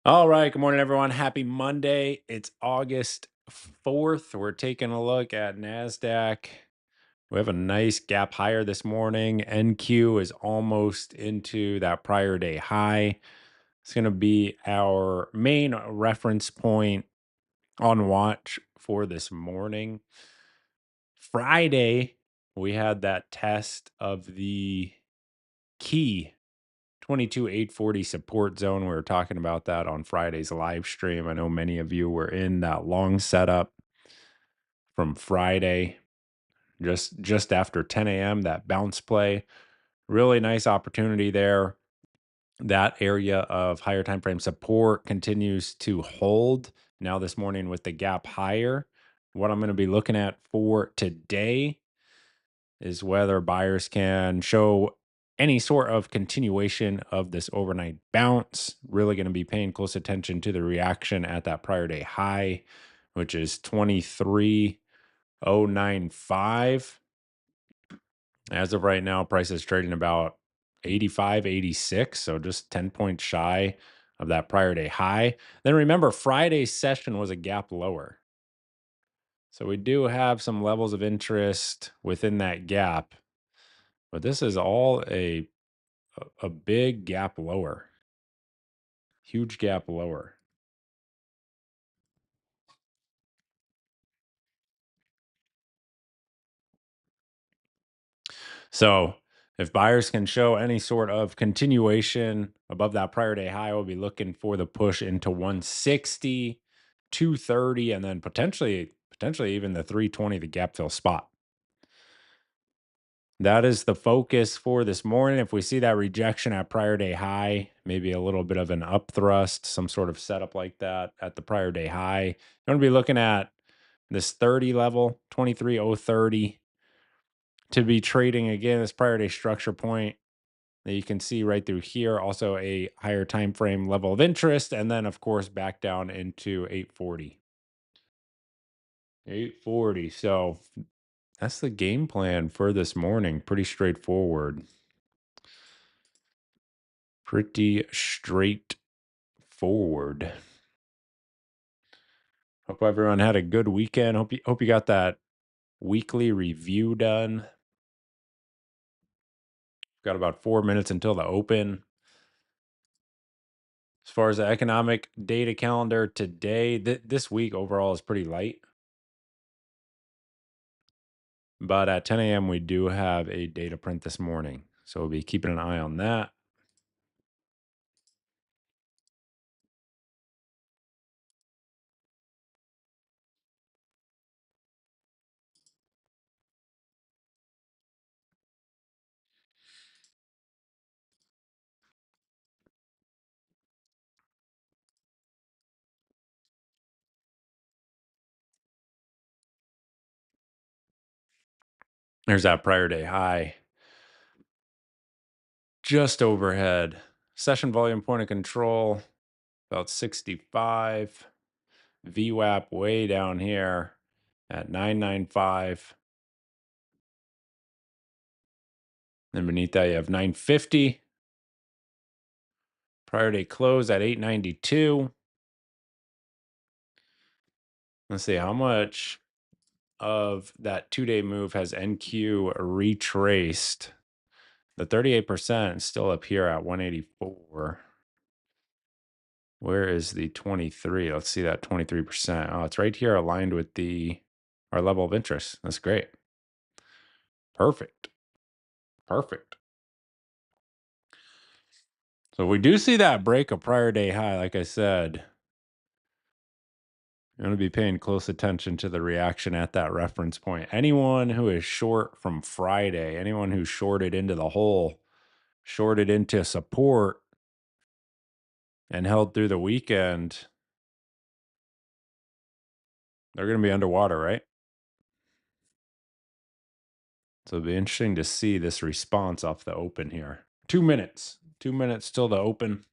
All right. Good morning, everyone. Happy Monday. It's August 4th. We're taking a look at NASDAQ. We have a nice gap higher this morning. NQ is almost into that prior day high. It's going to be our main reference point on watch for this morning. Friday, we had that test of the key 22,840 support zone. We were talking about that on Friday's live stream. I know many of you were in that long setup from Friday, just after 10 a.m. That bounce play, really nice opportunity there. That area of higher time frame support continues to hold now this morning with the gap higher. What I'm going to be looking at for today is whether buyers can show any sort of continuation of this overnight bounce. Really going to be paying close attention to the reaction at that prior day high, which is 23,095. As of right now, price is trading about 85, 86, so just 10 points shy of that prior day high. Then remember, Friday's session was a gap lower. So we do have some levels of interest within that gap. But this is all a big gap lower, huge gap lower. So if buyers can show any sort of continuation above that prior day high, we'll be looking for the push into 160, 230, and then potentially even the 320, the gap fill spot. That is the focus for this morning. If we see that rejection at prior day high, maybe a little bit of an up thrust, some sort of setup like that at the prior day high, you're going to be looking at this 30 level, 23,030, to be trading again this prior day structure point that you can see right through here. Also a higher time frame level of interest, and then of course back down into 840. 840. So that's the game plan for this morning. Pretty straightforward. Pretty straightforward. Hope everyone had a good weekend. Hope you got that weekly review done. Got about 4 minutes until the open. As far as the economic data calendar today, this week overall is pretty light. But at 10 a.m., we do have a data print this morning. So we'll be keeping an eye on that. There's that prior day high just overhead. Session volume point of control, about 65. VWAP way down here at 995. Then beneath that, you have 950. Prior day close at 892. Let's see how much of that 2-day move has NQ retraced. The 38% is still up here at 184. Where is the 23? Let's see that 23%. Oh, it's right here aligned with our level of interest. That's great. Perfect. Perfect. So we do see that break a prior day high, like I said. I'm going to be paying close attention to the reaction at that reference point. Anyone who is short from Friday, anyone who shorted into the hole, shorted into support, and held through the weekend, they're going to be underwater, right? So it'll be interesting to see this response off the open here. 2 minutes. 2 minutes till the open.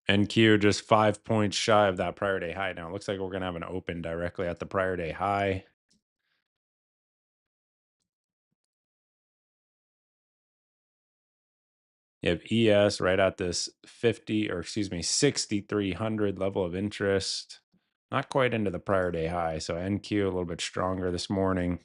NQ just 5 points shy of that prior day high now. It looks like we're gonna have an open directly at the prior day high. You have ES right at this 50 or excuse me, 6,300 level of interest. Not quite into the prior day high. So NQ a little bit stronger this morning.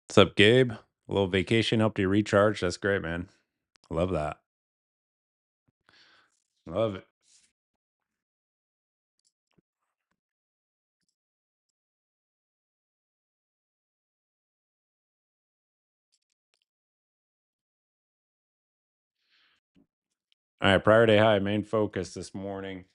What's up, Gabe? A little vacation helped you recharge. That's great, man. Love that. Love it. All right, prior day high, main focus this morning.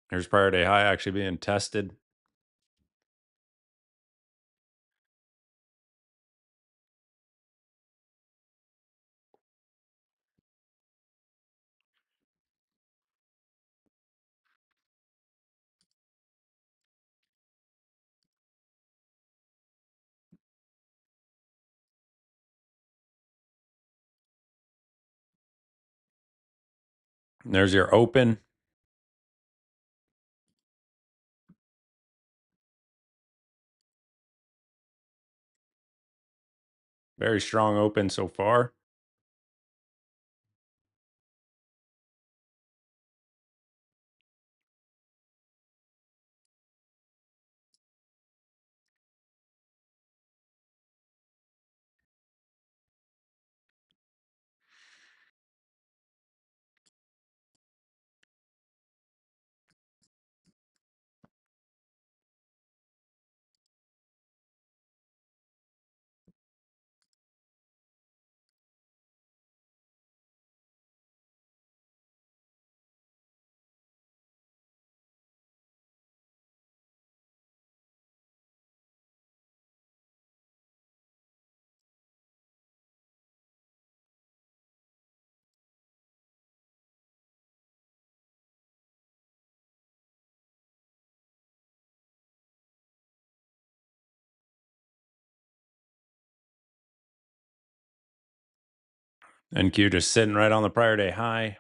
Here's prior day high actually being tested. There's your open. Very strong open so far. NQ just sitting right on the prior day high.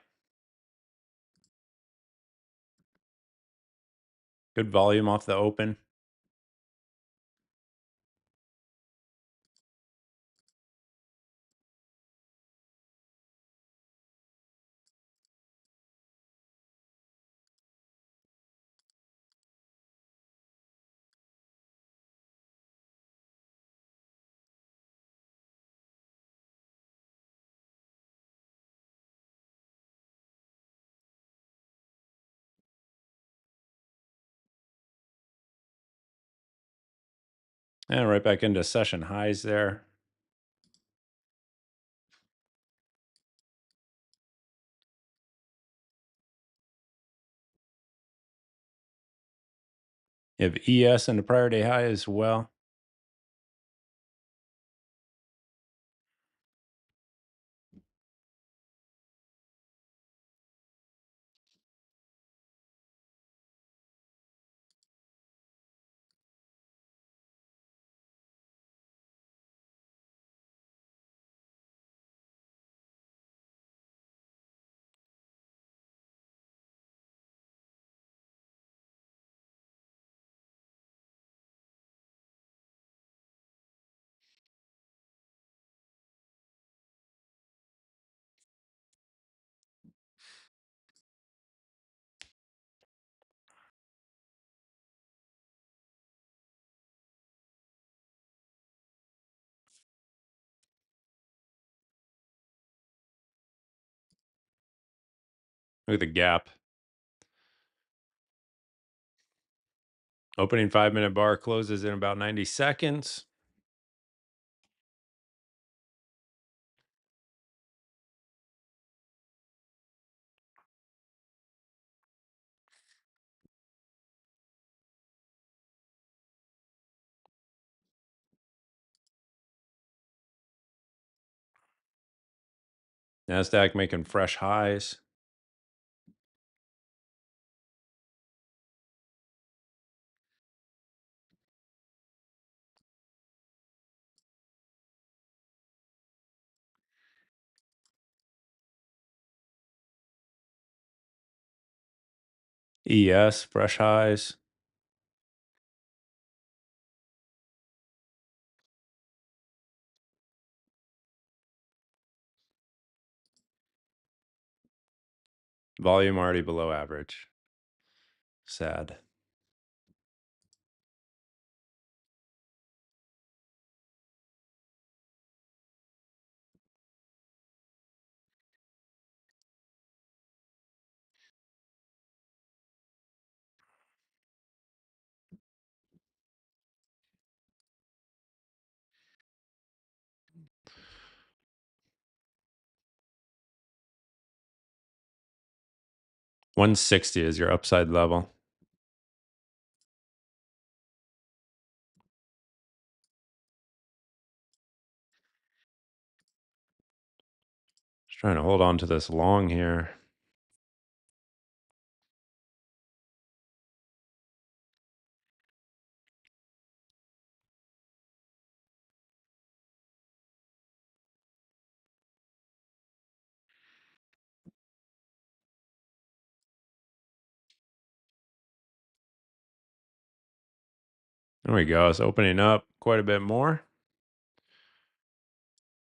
Good volume off the open. And right back into session highs there. You have ES and the prior day high as well. Look at the gap. Opening 5-minute bar closes in about 90 seconds. NASDAQ making fresh highs. ES, fresh highs. Volume already below average. Sad. $160 is your upside level. Just trying to hold on to this long here. There we go. It's opening up quite a bit more.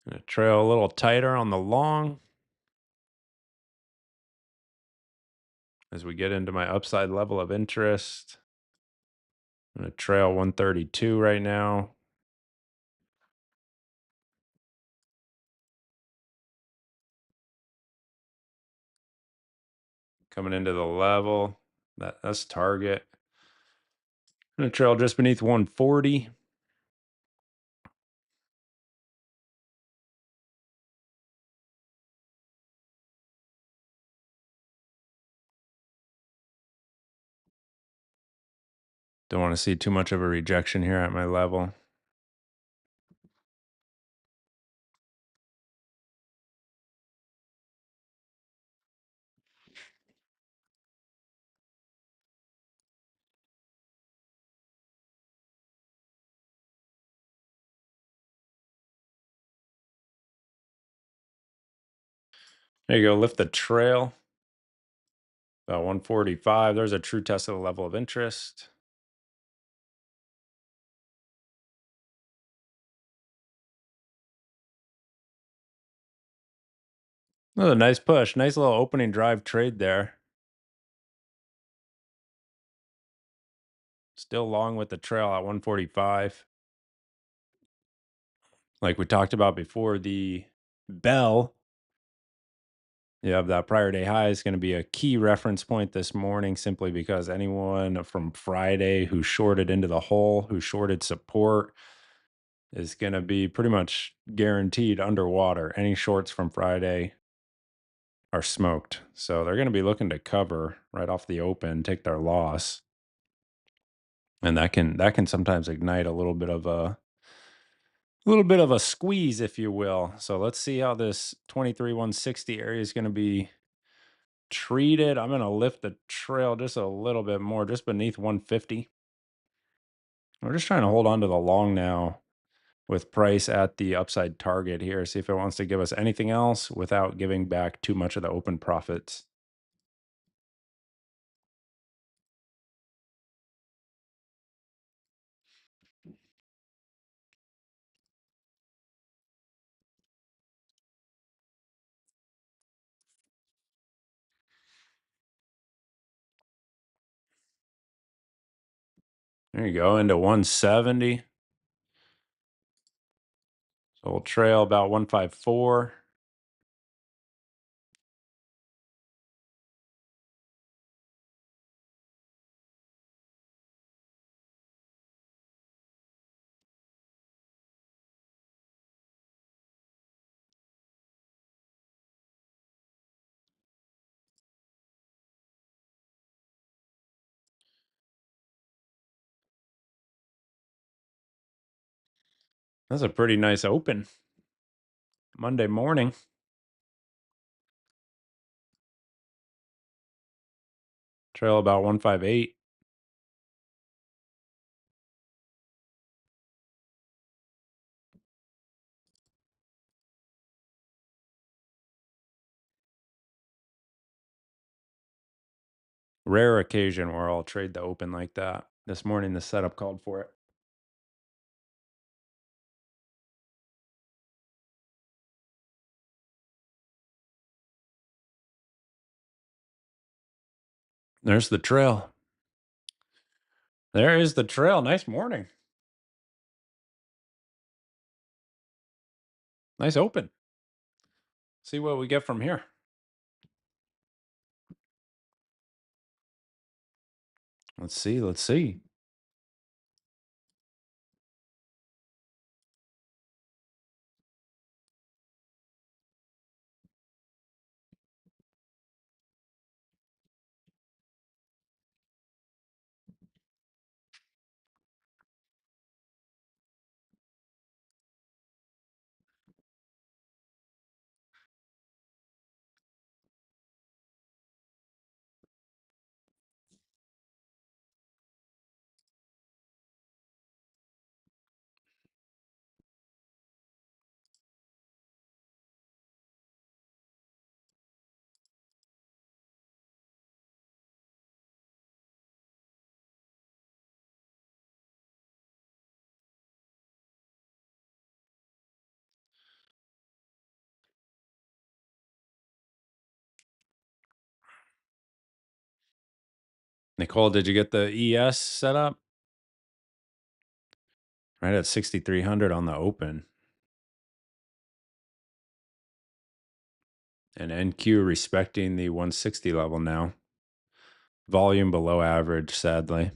Gonna trail a little tighter on the long as we get into my upside level of interest. I'm gonna trail 132 right now. Coming into the level. That's target. I'm gonna trail just beneath 140. Don't want to see too much of a rejection here at my level. There you go. Lift the trail. About 145. There's a true test of the level of interest. Oh, nice push. Nice little opening drive trade there. Still long with the trail at 145. Like we talked about before, the bell, you have that prior day high is going to be a key reference point this morning simply because anyone from Friday who shorted into the hole, who shorted support, is going to be pretty much guaranteed underwater. Any shorts from Friday are smoked. So they're going to be looking to cover right off the open, take their loss. And that can sometimes ignite a little bit of a squeeze, if you will. So let's see how this 23,160 area is going to be treated. I'm going to lift the trail just a little bit more, just beneath 150. We're just trying to hold on to the long now with price at the upside target here. See if it wants to give us anything else without giving back too much of the open profits. There you go, into 170. So we'll trail about 154. That's a pretty nice open Monday morning. Trail about 158. Rare occasion where I'll trade the open like that. This morning, the setup called for it. There's the trail. There is the trail. Nice morning. Nice open. See what we get from here. Let's see. Let's see. Nicole, did you get the ES set up? Right at 6,300 on the open. And NQ respecting the 160 level now. Volume below average, sadly.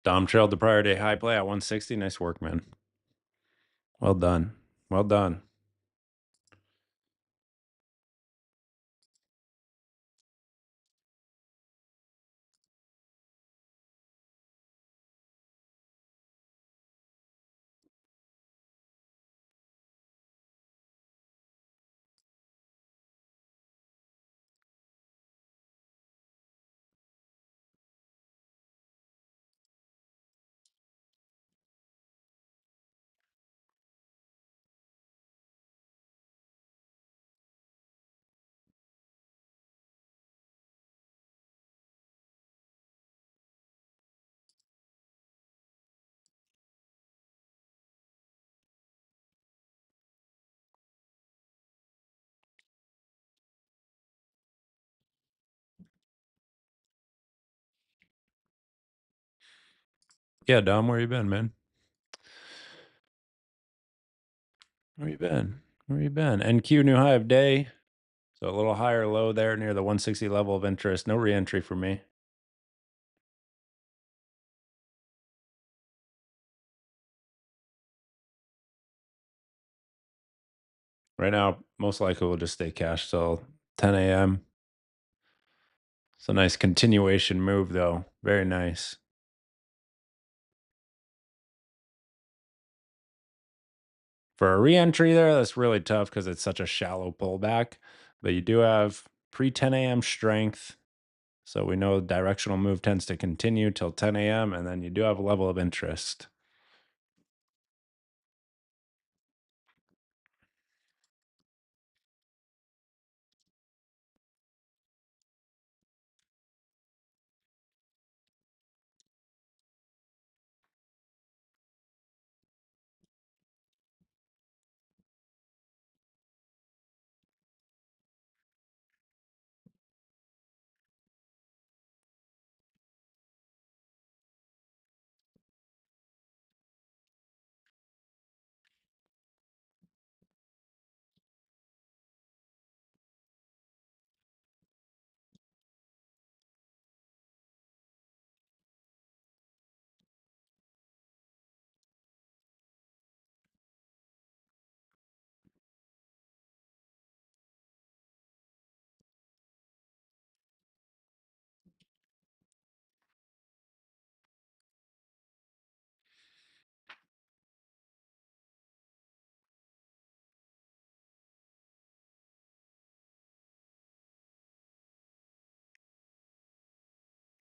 Dom trailed the prior day high play at 160. Nice work, man. Well done. Well done. Yeah, Dom, where you been, man? Where you been? Where you been? NQ new high of day. So a little higher low there near the 160 level of interest. No reentry for me. Right now, most likely we'll just stay cash till 10 a.m. It's a nice continuation move, though. Very nice. For a re-entry there, that's really tough because it's such a shallow pullback. But you do have pre 10 a.m. strength. So we know directional move tends to continue till 10 a.m. and then you do have a level of interest.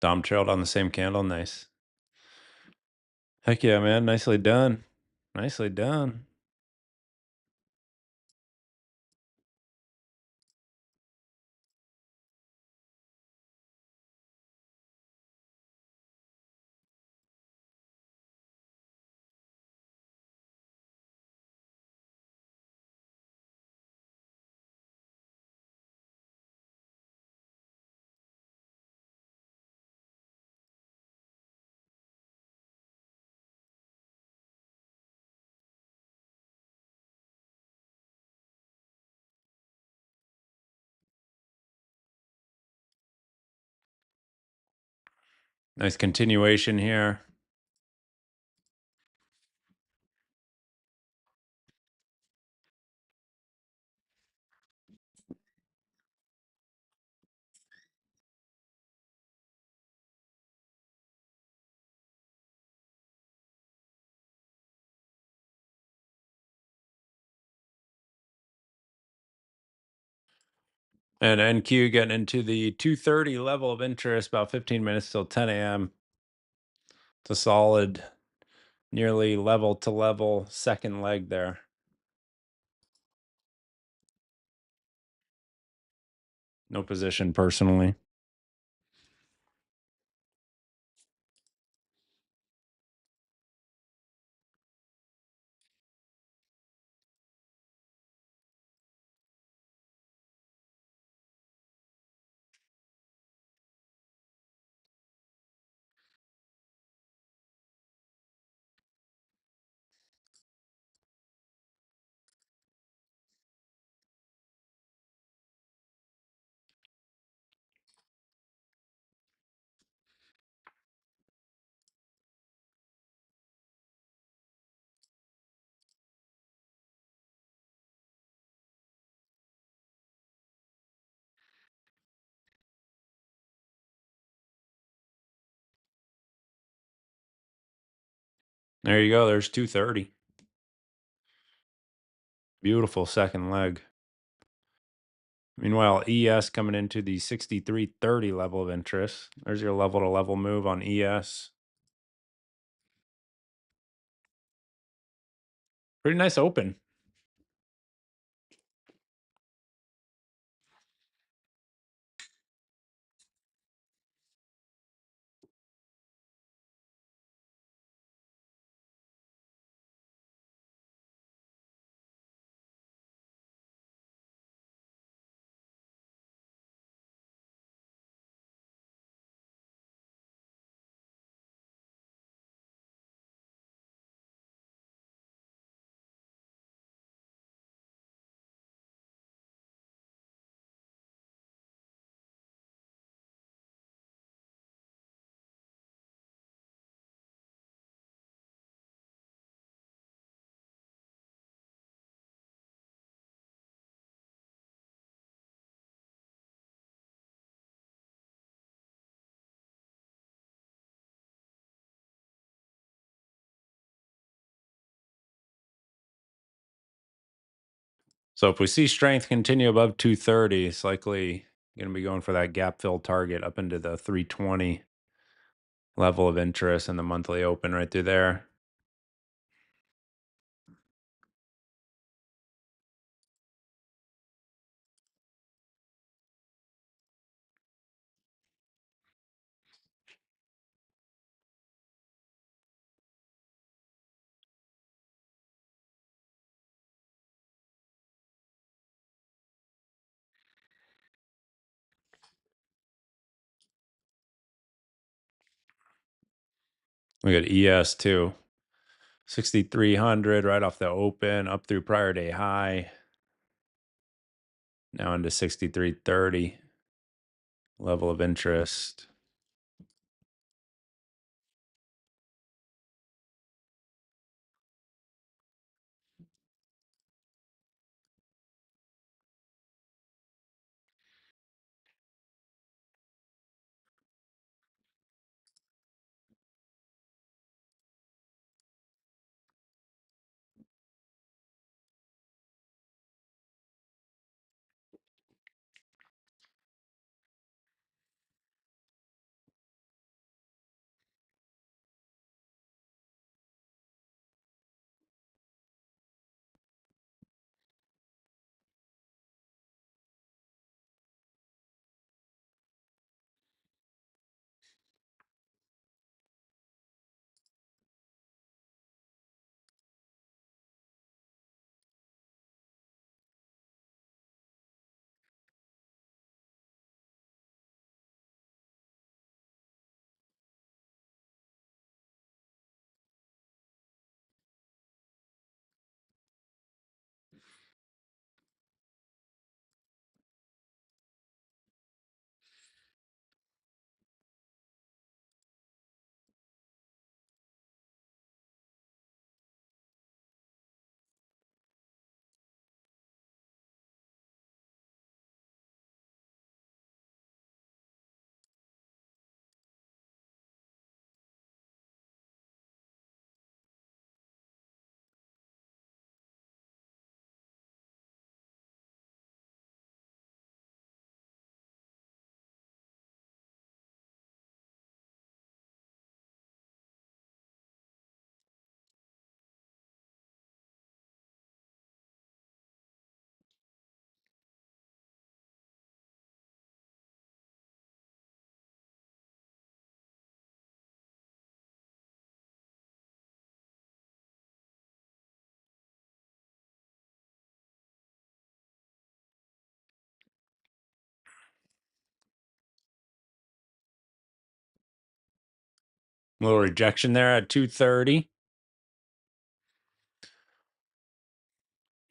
Dom trailed on the same candle. Nice. Heck yeah, man. Nicely done. Nicely done. Nice continuation here. And NQ getting into the 230 level of interest, about 15 minutes till 10 a.m. It's a solid, nearly level to level second leg there. No position personally. There you go. There's 230. Beautiful second leg. Meanwhile, ES coming into the 63.30 level of interest. There's your level to level move on ES. Pretty nice open. So if we see strength continue above 230, it's likely going to be going for that gap fill target up into the 320 level of interest in the monthly open right through there. We got ES too. 6,300 right off the open, up through prior day high. Now into 6,330 level of interest. A little rejection there at 230.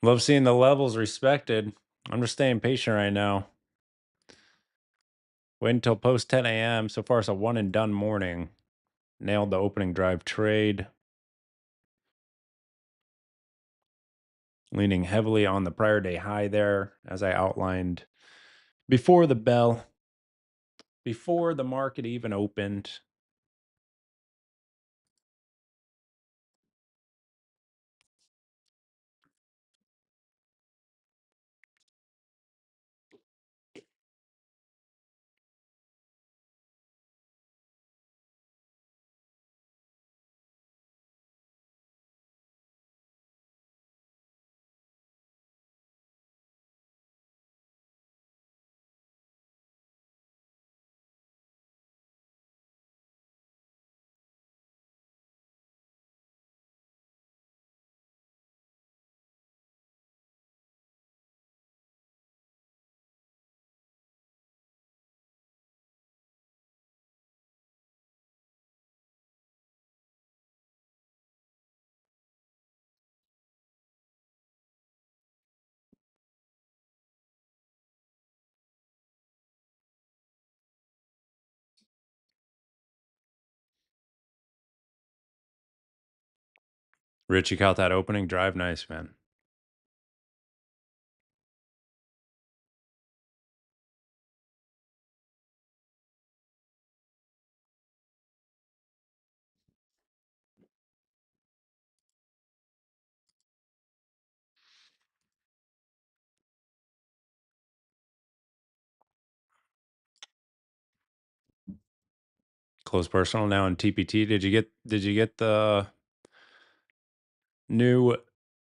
Love seeing the levels respected. I'm just staying patient right now. Wait until post 10 a.m. So far, it's a one and done morning. Nailed the opening drive trade. Leaning heavily on the prior day high there, as I outlined before the bell, before the market even opened. Rich, you caught that opening drive? Nice, man. Close personal now in TPT. Did you get new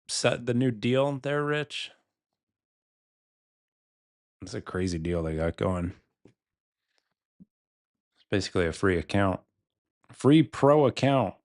the new deal there, Rich? It's a crazy deal they got going. It's basically a free account. Free pro account.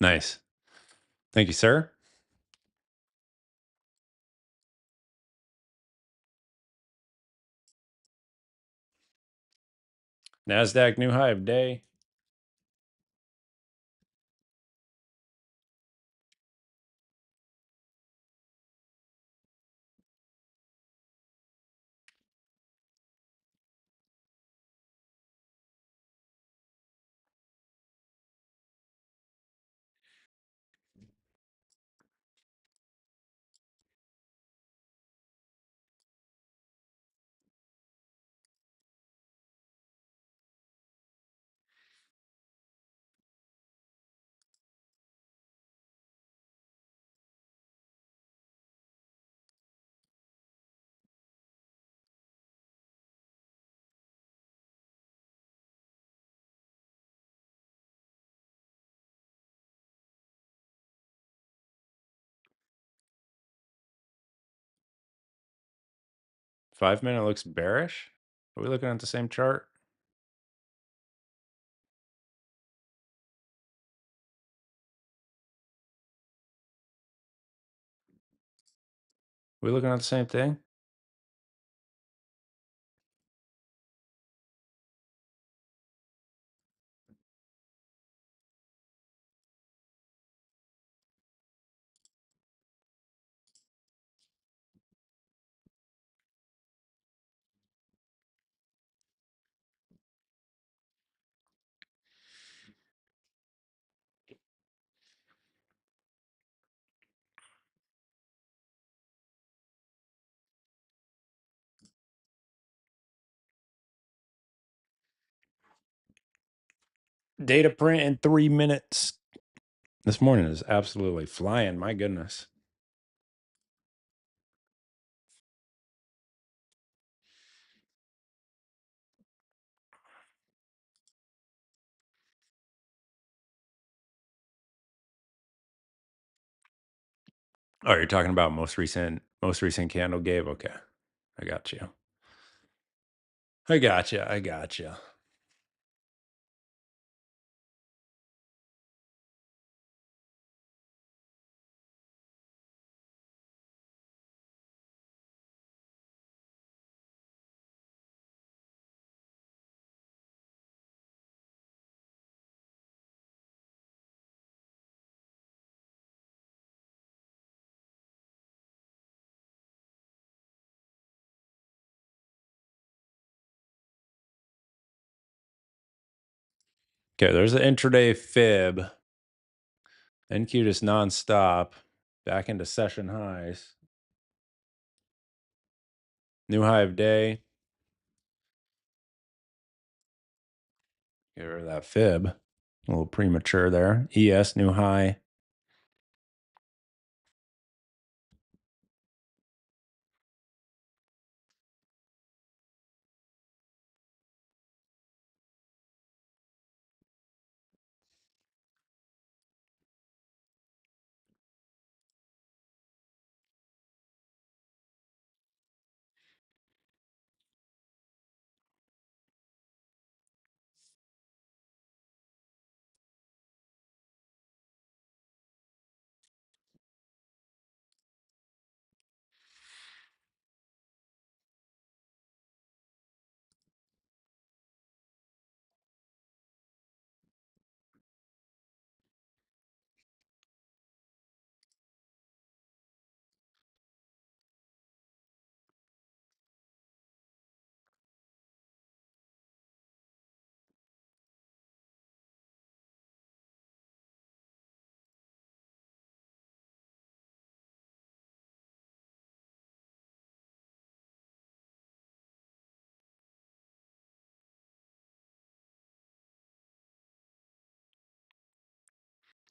Nice. Thank you, sir. NASDAQ new high of day. Five-minute looks bearish. Are we looking at the same chart? Are we looking at the same thing? Data print in 3 minutes. This morning is absolutely flying. My goodness. Oh, you're talking about most recent candle gave. Okay, I got you. I got you. I got you. Okay, there's the intraday fib. NQ just nonstop. Back into session highs. New high of day. Get rid of that fib. A little premature there. ES new high.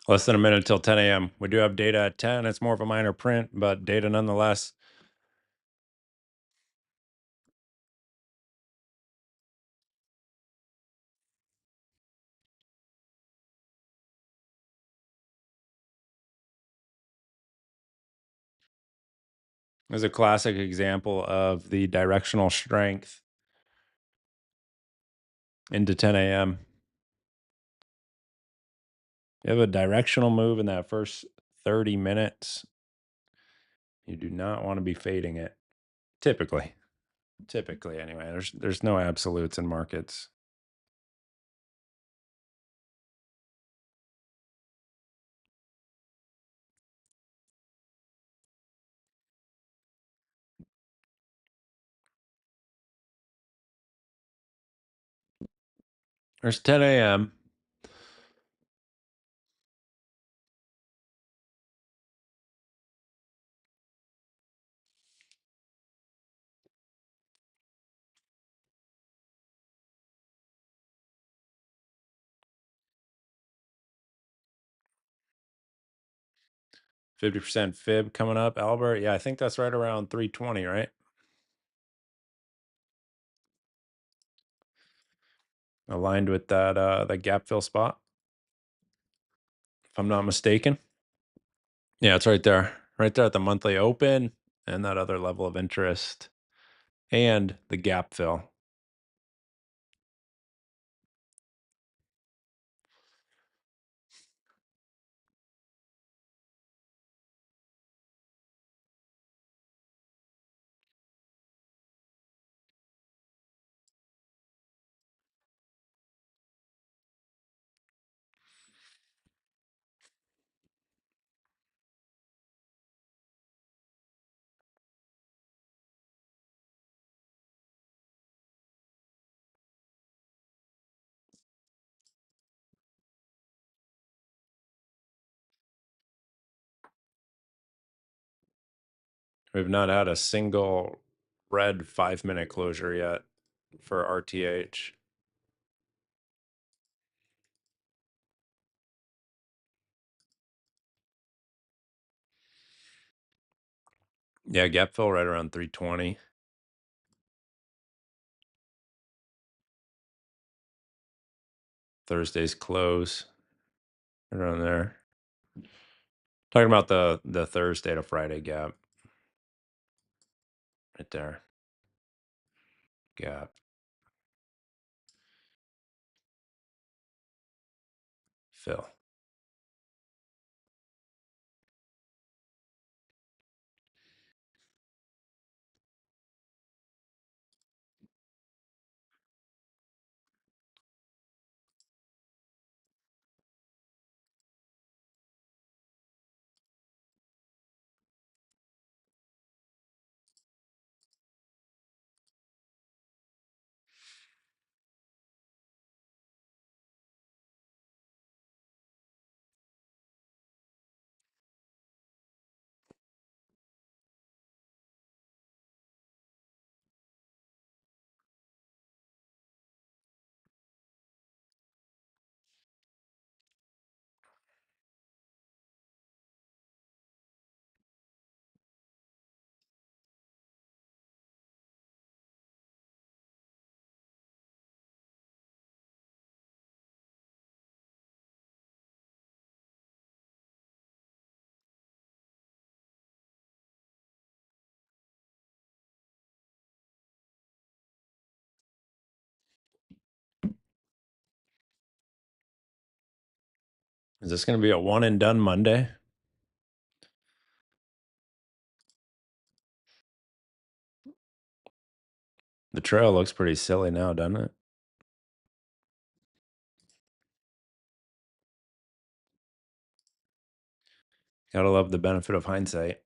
Less than a minute till 10 a.m. We do have data at 10. It's more of a minor print, but data nonetheless. Is a classic example of the directional strength into 10 a.m. You have a directional move in that first 30 minutes. You do not want to be fading it. Typically. Typically anyway. There's no absolutes in markets. There's 10 a.m. 50% fib coming up, Albert. Yeah, I think that's right around 320, right? Aligned with that gap fill spot, if I'm not mistaken. Yeah, it's right there. Right there at the monthly open and that other level of interest and the gap fill. We've not had a single red 5-minute closure yet for RTH. Yeah, gap fill right around 320. Thursday's close right around there. Talking about the Thursday to Friday gap. Right there. Gap. Fill. Is this going to be a one and done Monday? The trail looks pretty silly now, doesn't it? Gotta love the benefit of hindsight.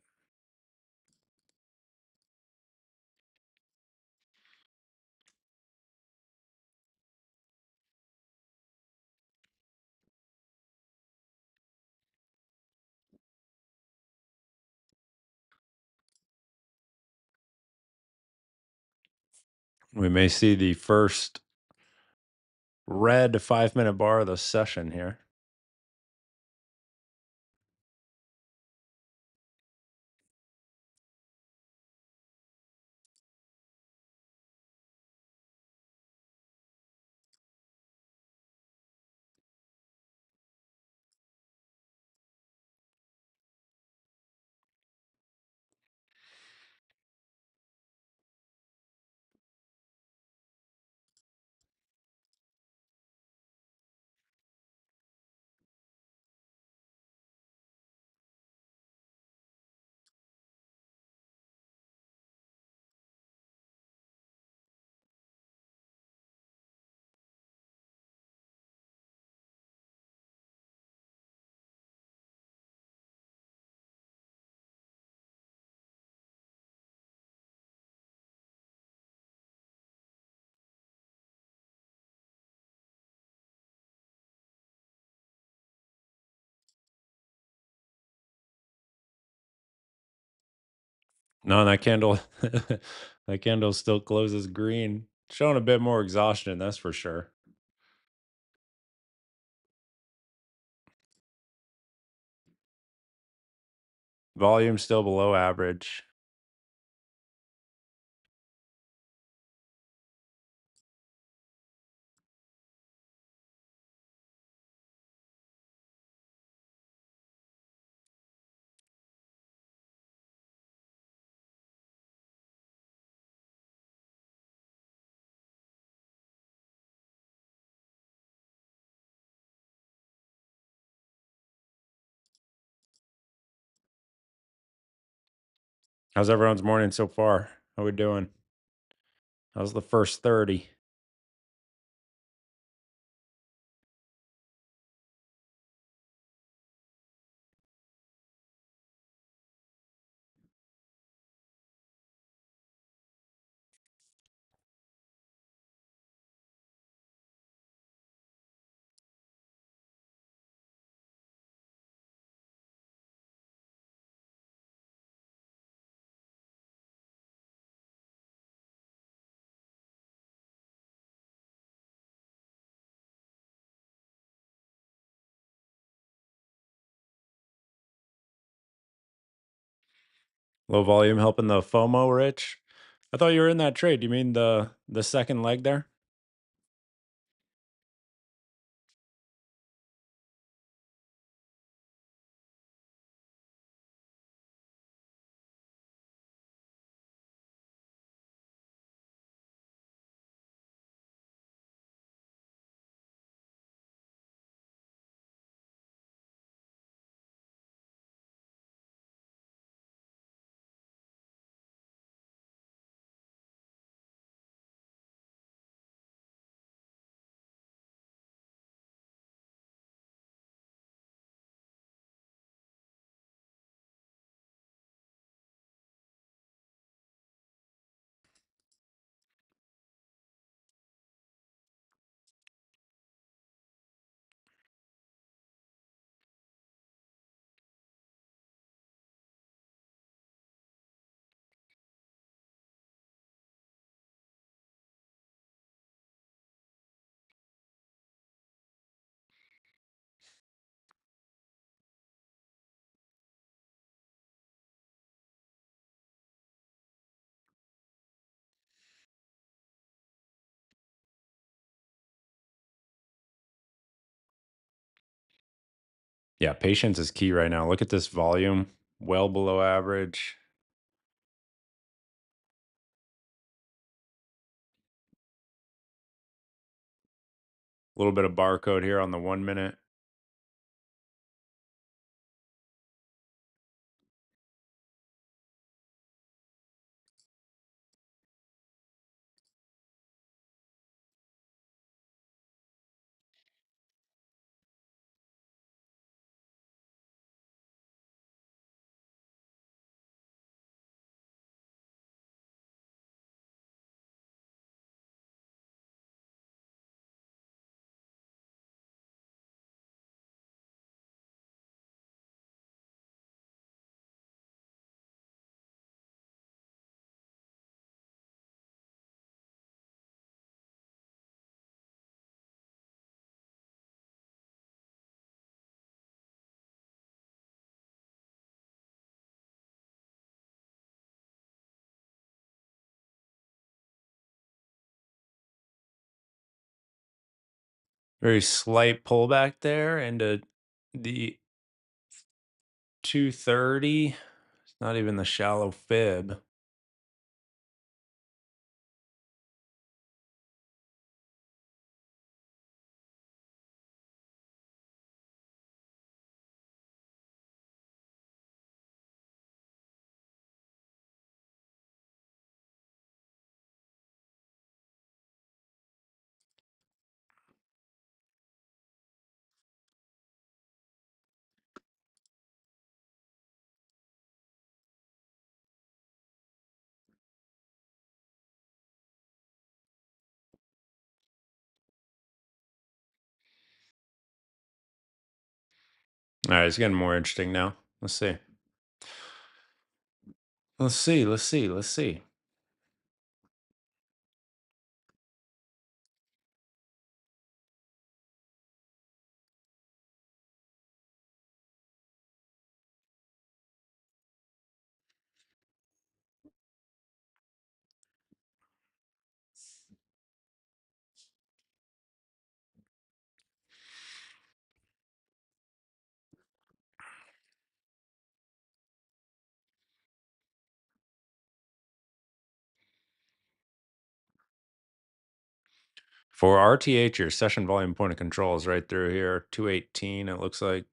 We may see the first red 5-minute bar of the session here. No, that candle that candle still closes green, showing a bit more exhaustion, that's for sure. Volume still below average. How's everyone's morning so far? How we doing? How's the first 30? Low volume helping the FOMO, Rich? I thought you were in that trade. You mean the second leg there? Yeah, patience is key right now. Look at this volume, well below average. A little bit of barcode here on the 1 minute. Very slight pullback there into the 230. It's not even the shallow fib. All right, it's getting more interesting now. Let's see. Let's see. Let's see. Let's see. For RTH, your session volume point of control is right through here, 218, it looks like.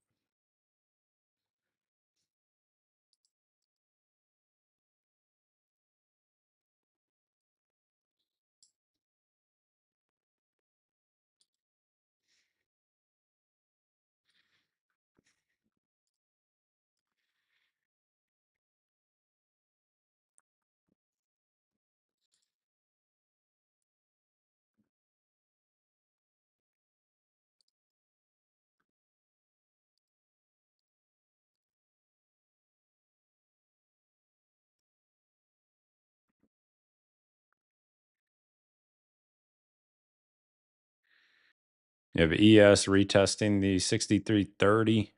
You have ES retesting the 6330.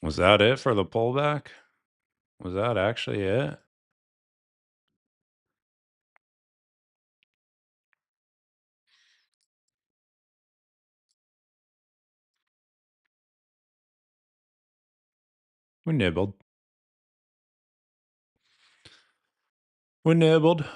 Was that it for the pullback? Was that actually it? We nibbled. We nibbled.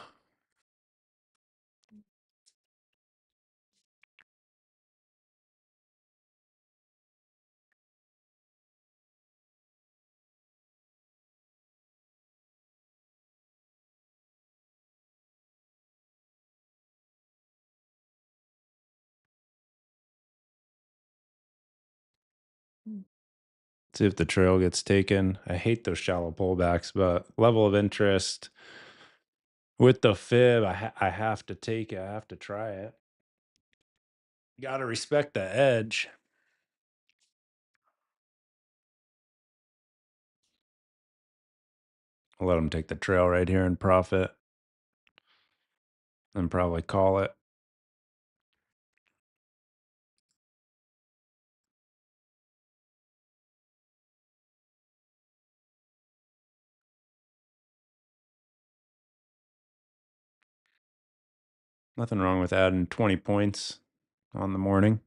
See if the trail gets taken. I hate those shallow pullbacks, but level of interest with the fib, I have to take it. I have to try it. Got to respect the edge. I'll let them take the trail right here and profit and probably call it. Nothing wrong with adding 20 points on the morning.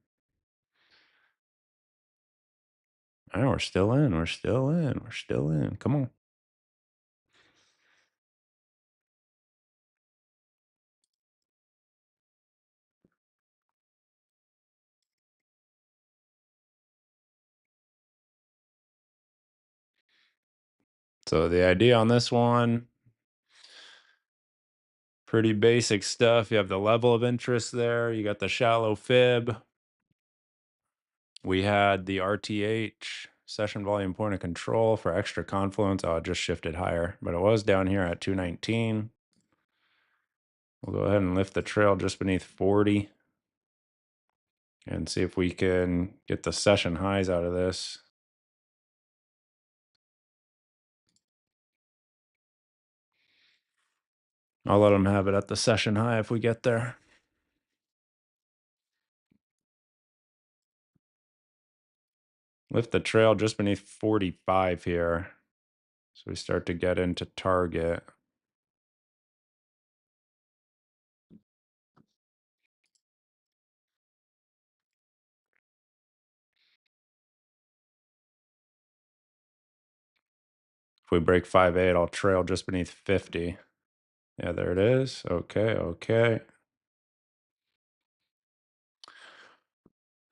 All right, we're still in. We're still in. We're still in. Come on. So the idea on this one, pretty basic stuff. You have the level of interest there. You got the shallow fib. We had the RTH session volume point of control for extra confluence. Oh, it just shifted higher, but it was down here at 219. We'll go ahead and lift the trail just beneath 40 and see if we can get the session highs out of this. I'll let them have it at the session high if we get there. Lift the trail just beneath 45 here. So we start to get into target. If we break 5.8, I'll trail just beneath 50. Yeah, there it is. Okay, okay.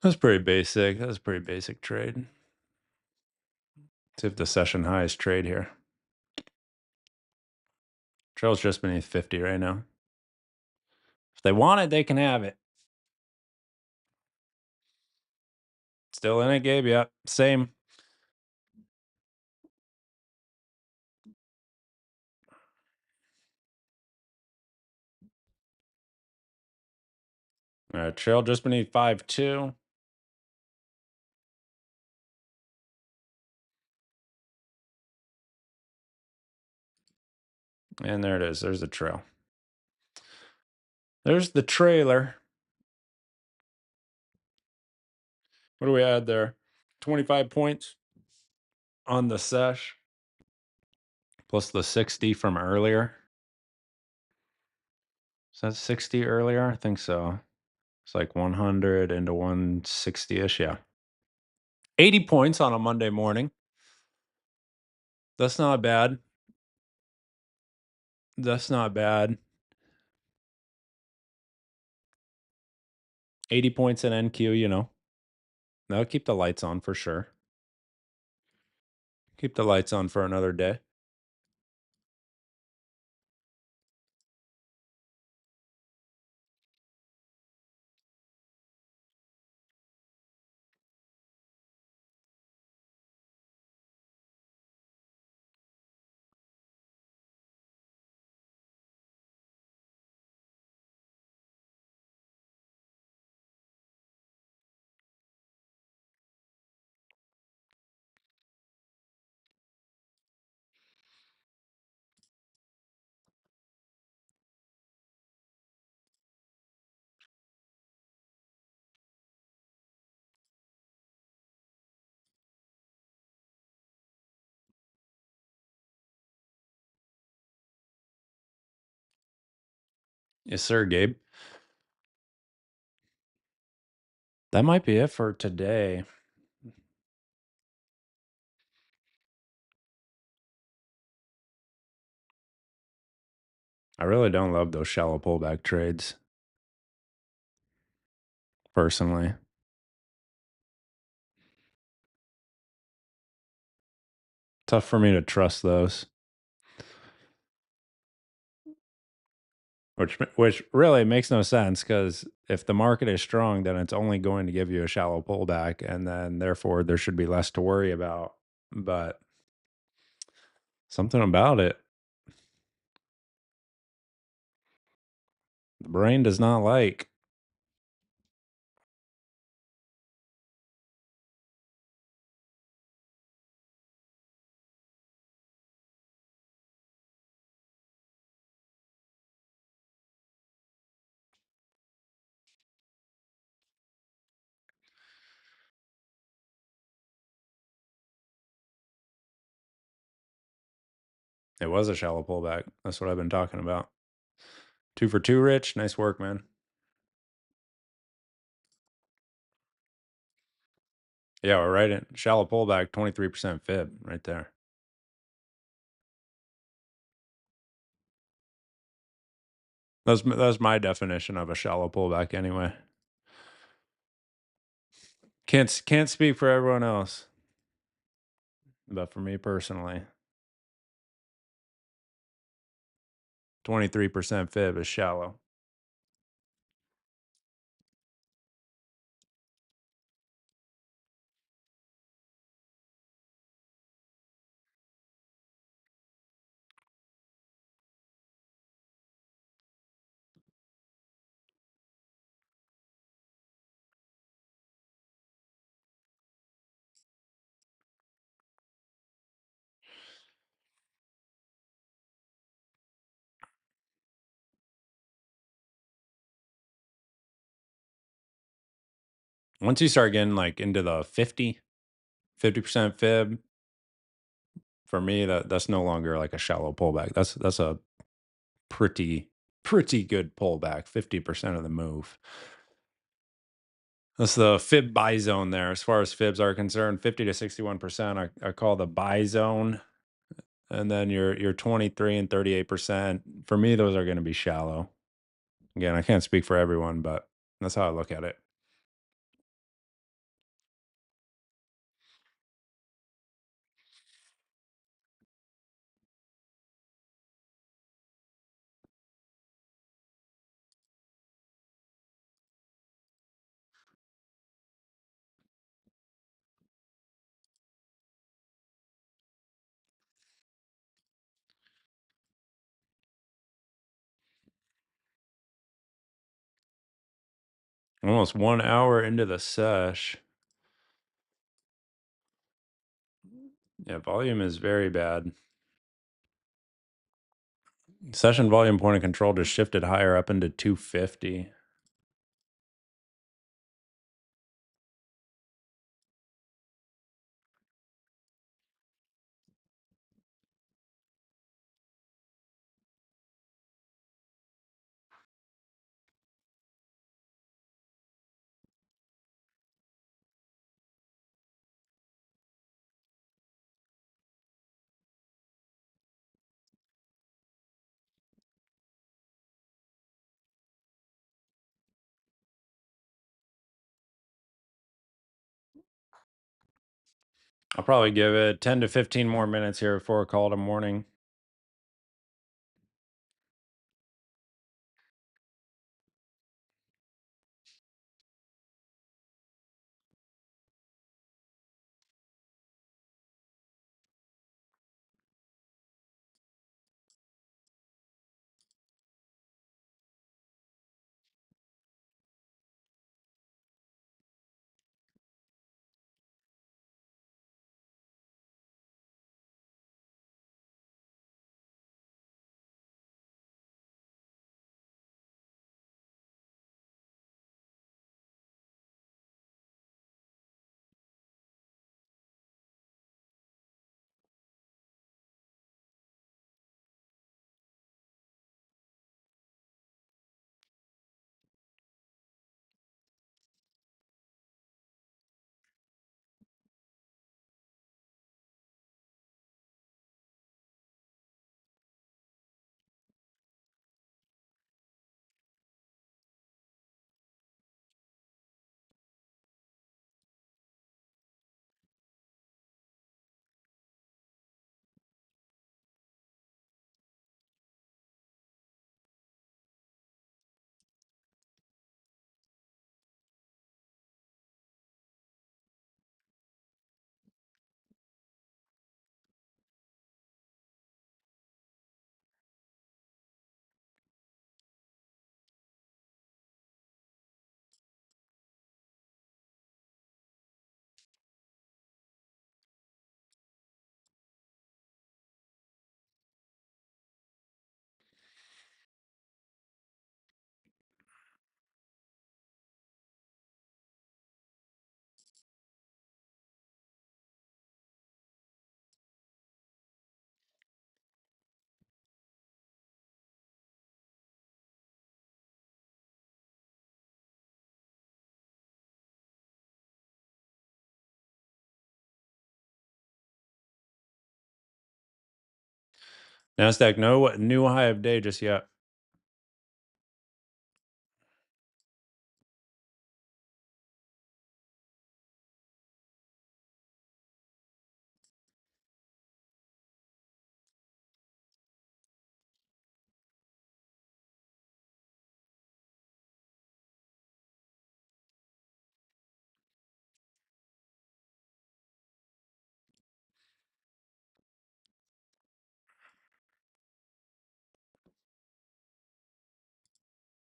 That's pretty basic. That's a pretty basic trade. See if the session highs trade here. Trail's just beneath 50 right now. If they want it, they can have it. Still in it, Gabe? Yeah, same. Trail just beneath 5.2. And there it is. There's the trail. There's the trailer. What do we add there? 25 points on the sesh plus the 60 from earlier. Is that 60 earlier? I think so. It's like 100 into 160-ish. Yeah. 80 points on a Monday morning. That's not bad. That's not bad. 80 points in NQ, you know. That'll keep the lights on for sure. Keep the lights on for another day. Yes, sir, Gabe. That might be it for today. I really don't love those shallow pullback trades, personally. Tough for me to trust those. Which really makes no sense, because if the market is strong, then it's only going to give you a shallow pullback, and then therefore there should be less to worry about. But something about it, the brain does not like. It was a shallow pullback. That's what I've been talking about. 2 for 2, Rich. Nice work, man. Yeah, we're right in shallow pullback, 23% fib right there. That's my definition of a shallow pullback anyway. Can't speak for everyone else, but for me personally, 23% fib is shallow. Once you start getting like into the 50% fib, For me, that's no longer like a shallow pullback. That's a pretty good pullback, 50% of the move. That's the fib buy zone there. As far as fibs are concerned, 50 to 61%, I call the buy zone. And then your 23 and 38%. For me, those are going to be shallow. Again, I can't speak for everyone, but that's how I look at it. Almost 1 hour into the sesh. Yeah, volume is very bad. Session volume point of control just shifted higher up into 250. I'll probably give it 10 to 15 more minutes here before I call it a morning. NASDAQ, no new high of day just yet.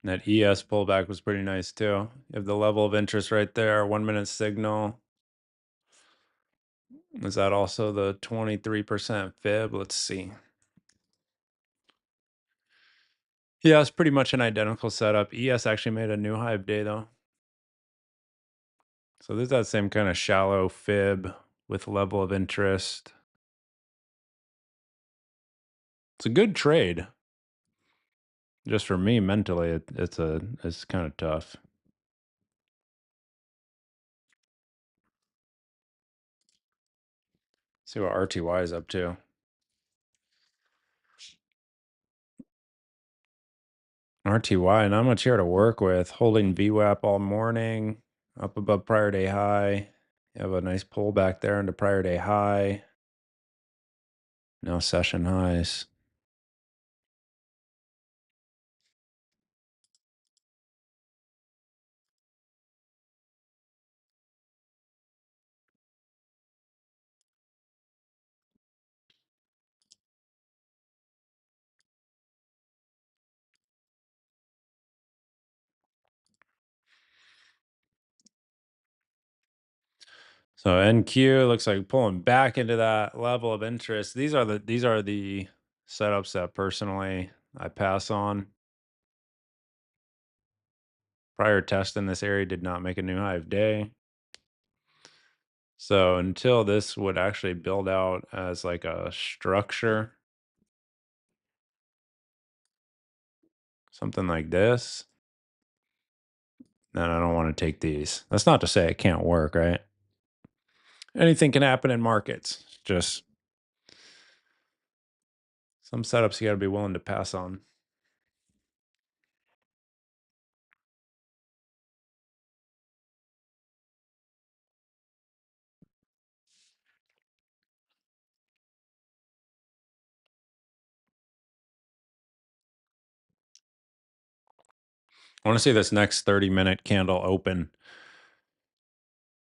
That ES pullback was pretty nice too. You have the level of interest right there, 1 minute signal. Is that also the 23% fib? Let's see. Yeah, it's pretty much an identical setup. ES actually made a new high of day though. So there's that same kind of shallow fib with level of interest. It's a good trade. Just for me mentally, it's kind of tough. See what RTY is up to. RTY, not much here to work with. Holding VWAP all morning, up above prior day high. You have a nice pullback there into prior day high. No session highs. So NQ looks like pulling back into that level of interest. These are the setups that personally I pass on. Prior test in this area did not make a new high of day. So until this would actually build out as like a structure, something like this, then I don't want to take these. That's not to say it can't work, right? Anything can happen in markets. Just some setups you got to be willing to pass on. I want to see this next 30-minute candle open.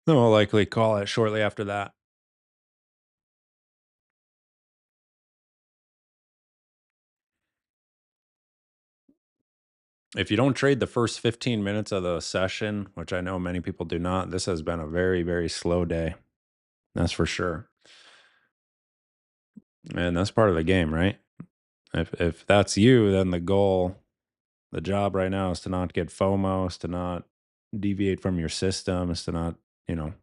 Then we'll likely call it shortly after that. If you don't trade the first 15 minutes of the session, which I know many people do not, this has been a very, very slow day. That's for sure. And that's part of the game, right? If that's you, then the job right now is to not get FOMO, is to not deviate from your system, is to not, you know,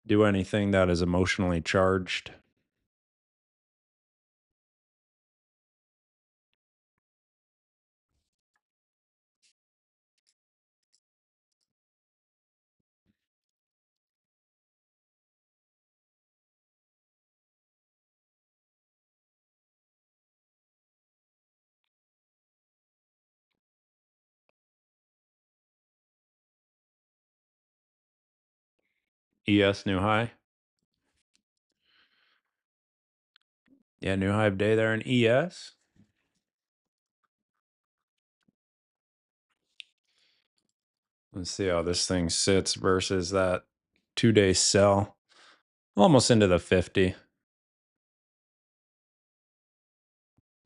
do anything that is emotionally charged. ES new high. Yeah, new high of day there in ES. Let's see how this thing sits versus that 2-day sell. Almost into the 50.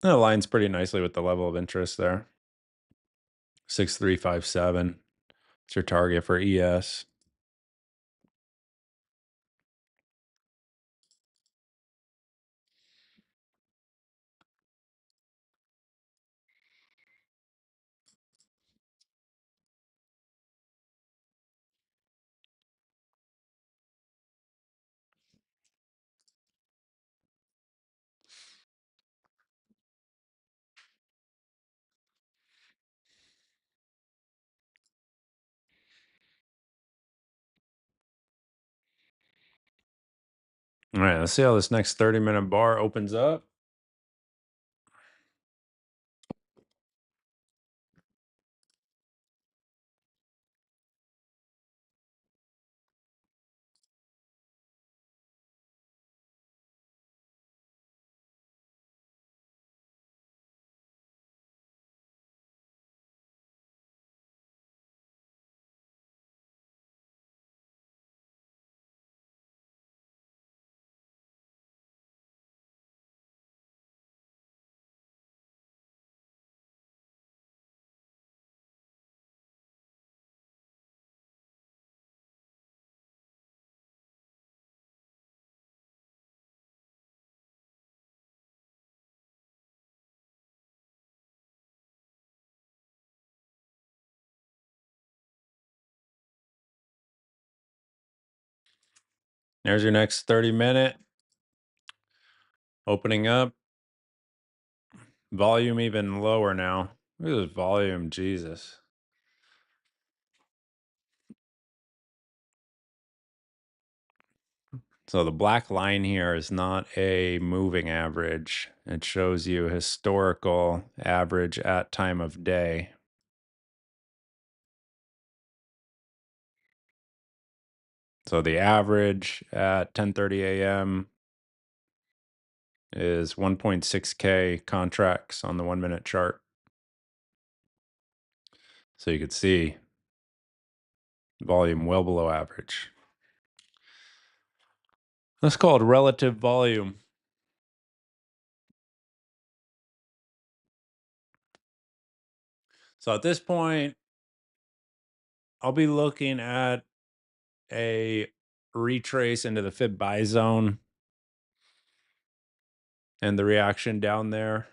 That aligns pretty nicely with the level of interest there. 6357. It's your target for ES. All right, let's see how this next 30-minute bar opens up. There's your next 30-minute opening up. Volume even lower now. Look at this volume, Jesus. So the black line here is not a moving average. It shows you historical average at time of day. So the average at 10:30 a.m. is 1.6K contracts on the 1 minute chart. So you could see volume well below average. That's called relative volume. So at this point, I'll be looking at a retrace into the fib buy zone and the reaction down there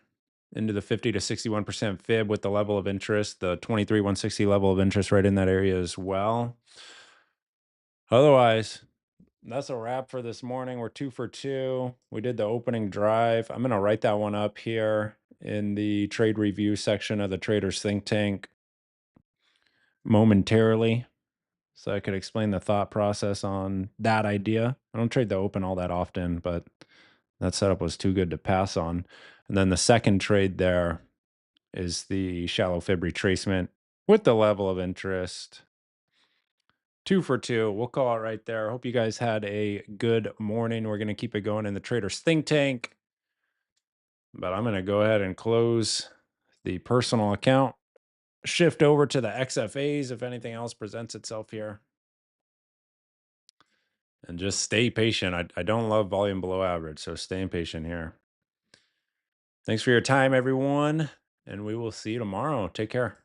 into the 50 to 61% fib with the level of interest, the 23,160 level of interest right in that area as well. Otherwise, that's a wrap for this morning. We're 2 for 2. We did the opening drive. I'm going to write that one up here in the trade review section of the Traders Think Tank momentarily, so I could explain the thought process on that idea. I don't trade the open all that often, but that setup was too good to pass on. And then the second trade there is the shallow fib retracement with the level of interest. 2 for 2. We'll call it right there. Hope you guys had a good morning. We're going to keep it going in the Traders Think Tank, but I'm going to go ahead and close the personal account, shift over to the XFAs if anything else presents itself here, and just stay patient. I don't love volume below average, so staying patient here. Thanks for your time, everyone, and we will see you tomorrow. Take care.